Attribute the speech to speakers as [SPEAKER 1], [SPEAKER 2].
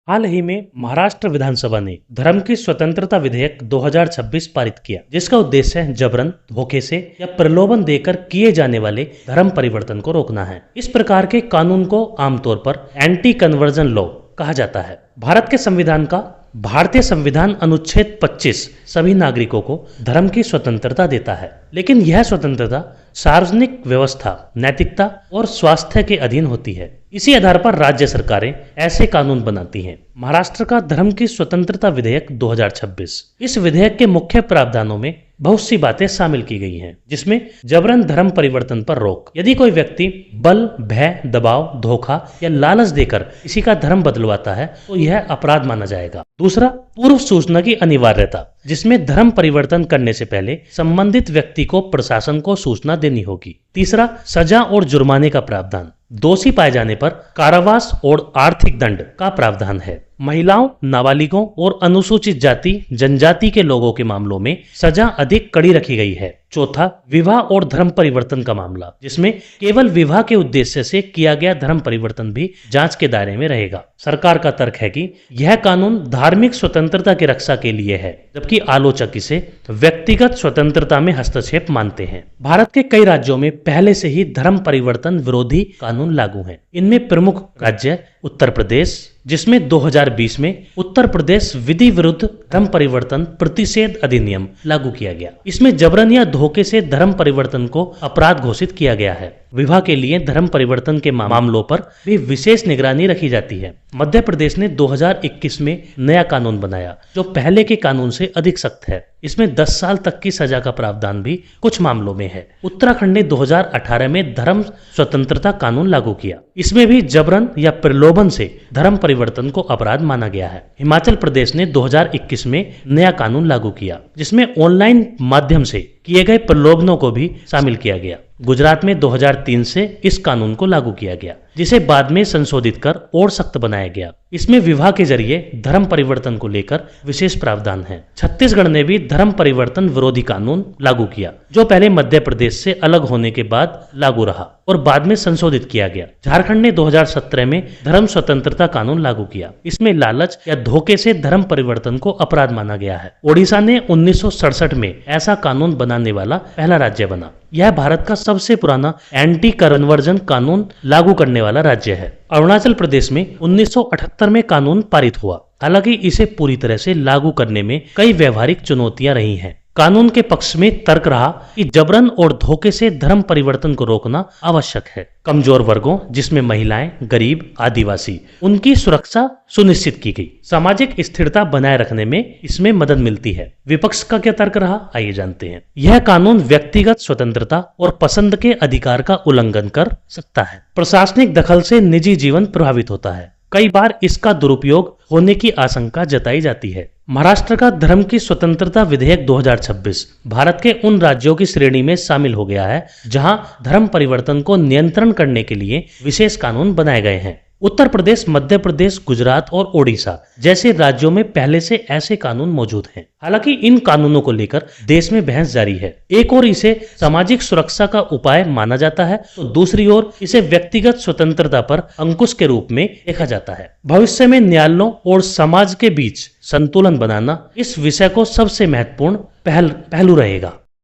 [SPEAKER 1] हाल ही में महाराष्ट्र विधानसभा ने धर्म की स्वतंत्रता विधेयक 2026 पारित किया, जिसका उद्देश्य जबरन, धोखे से या प्रलोभन देकर किए जाने वाले धर्म परिवर्तन को रोकना है। इस प्रकार के कानून को आमतौर पर एंटी कन्वर्जन लॉ कहा जाता है। भारतीय संविधान अनुच्छेद 25 सभी नागरिकों को धर्म की स्वतंत्रता देता है, लेकिन यह स्वतंत्रता सार्वजनिक व्यवस्था, नैतिकता और स्वास्थ्य के अधीन होती है। इसी आधार पर राज्य सरकारें ऐसे कानून बनाती हैं। महाराष्ट्र का धर्म की स्वतंत्रता विधेयक 2026। इस विधेयक के मुख्य प्रावधानों में बहुत सी बातें शामिल की गई हैं, जिसमें जबरन धर्म परिवर्तन पर रोक। यदि कोई व्यक्ति बल, भय, दबाव, धोखा या लालच देकर किसी का धर्म बदलवाता है तो यह अपराध माना जाएगा। दूसरा, पूर्व सूचना की अनिवार्यता, जिसमें धर्म परिवर्तन करने से पहले संबंधित व्यक्ति को प्रशासन को सूचना देनी होगी। तीसरा, सजा और जुर्माने का प्रावधान। दोषी पाए जाने पर कारावास और आर्थिक दंड का प्रावधान है। महिलाओं, नाबालिगों और अनुसूचित जाति जनजाति के लोगों के मामलों में सजा अधिक कड़ी रखी गई है। चौथा, विवाह और धर्म परिवर्तन का मामला, जिसमें केवल विवाह के उद्देश्य से किया गया धर्म परिवर्तन भी जांच के दायरे में रहेगा। सरकार का तर्क है कि यह कानून धार्मिक स्वतंत्रता की रक्षा के लिए है, जबकि आलोचक इसे व्यक्तिगत स्वतंत्रता में हस्तक्षेप मानते हैं। भारत के कई राज्यों में पहले से ही धर्म परिवर्तन विरोधी कानून लागू हैं। इनमें प्रमुख राज्य उत्तर प्रदेश, जिसमें 2020 में उत्तर प्रदेश विधि विरुद्ध धर्म परिवर्तन प्रतिषेध अधिनियम लागू किया गया। इसमें जबरन या धोखे से धर्म परिवर्तन को अपराध घोषित किया गया है। विवाह के लिए धर्म परिवर्तन के मामलों पर भी विशेष निगरानी रखी जाती है। मध्य प्रदेश ने 2021 में नया कानून बनाया, जो पहले के कानून से अधिक सख्त है। इसमें 10 साल तक की सजा का प्रावधान भी कुछ मामलों में है। उत्तराखंड ने 2018 में धर्म स्वतंत्रता कानून लागू किया। इसमें भी जबरन या प्रलोभन से धर्म परिवर्तन को अपराध माना गया है। हिमाचल प्रदेश ने 2021 में नया कानून लागू किया, जिसमें ऑनलाइन माध्यम से किए गए प्रलोभनों को भी शामिल किया गया। गुजरात में 2003 से इस कानून को लागू किया गया, जिसे बाद में संशोधित कर और सख्त बनाया गया। इसमें विवाह के जरिए धर्म परिवर्तन को लेकर विशेष प्रावधान है। छत्तीसगढ़ ने भी धर्म परिवर्तन विरोधी कानून लागू किया, जो पहले मध्य प्रदेश से अलग होने के बाद लागू रहा और बाद में संशोधित किया गया। झारखंड ने 2017 में धर्म स्वतंत्रता कानून लागू किया। इसमें लालच या धोखे से धर्म परिवर्तन को अपराध माना गया है। ओडिशा ने 1967 में ऐसा कानून बनाने वाला पहला राज्य बना। यह भारत का सबसे पुराना एंटी कन्वर्जन कानून लागू करने वाला राज्य है। अरुणाचल प्रदेश में 1978 में कानून पारित हुआ। हालांकि इसे पूरी तरह से लागू करने में कई व्यवहारिक चुनौतियां रही हैं। कानून के पक्ष में तर्क रहा कि जबरन और धोखे से धर्म परिवर्तन को रोकना आवश्यक है। कमजोर वर्गों, जिसमें महिलाएं, गरीब, आदिवासी, उनकी सुरक्षा सुनिश्चित की गई। सामाजिक स्थिरता बनाए रखने में इसमें मदद मिलती है। विपक्ष का क्या तर्क रहा, आइए जानते हैं। यह कानून व्यक्तिगत स्वतंत्रता और पसंद के अधिकार का उल्लंघन कर सकता है। प्रशासनिक दखल से निजी जीवन प्रभावित होता है। कई बार इसका दुरुपयोग होने की आशंका जताई जाती है। महाराष्ट्र का धर्म की स्वतंत्रता विधेयक 2026 भारत के उन राज्यों की श्रेणी में शामिल हो गया है जहां धर्म परिवर्तन को नियंत्रण करने के लिए विशेष कानून बनाए गए हैं। उत्तर प्रदेश, मध्य प्रदेश, गुजरात और ओडिशा जैसे राज्यों में पहले से ऐसे कानून मौजूद हैं। हालांकि इन कानूनों को लेकर देश में बहस जारी है। एक ओर इसे सामाजिक सुरक्षा का उपाय माना जाता है, तो दूसरी ओर इसे व्यक्तिगत स्वतंत्रता पर अंकुश के रूप में देखा जाता है। भविष्य में न्यायालयों और समाज के बीच संतुलन बनाना इस विषय को सबसे महत्वपूर्ण पहलू रहेगा।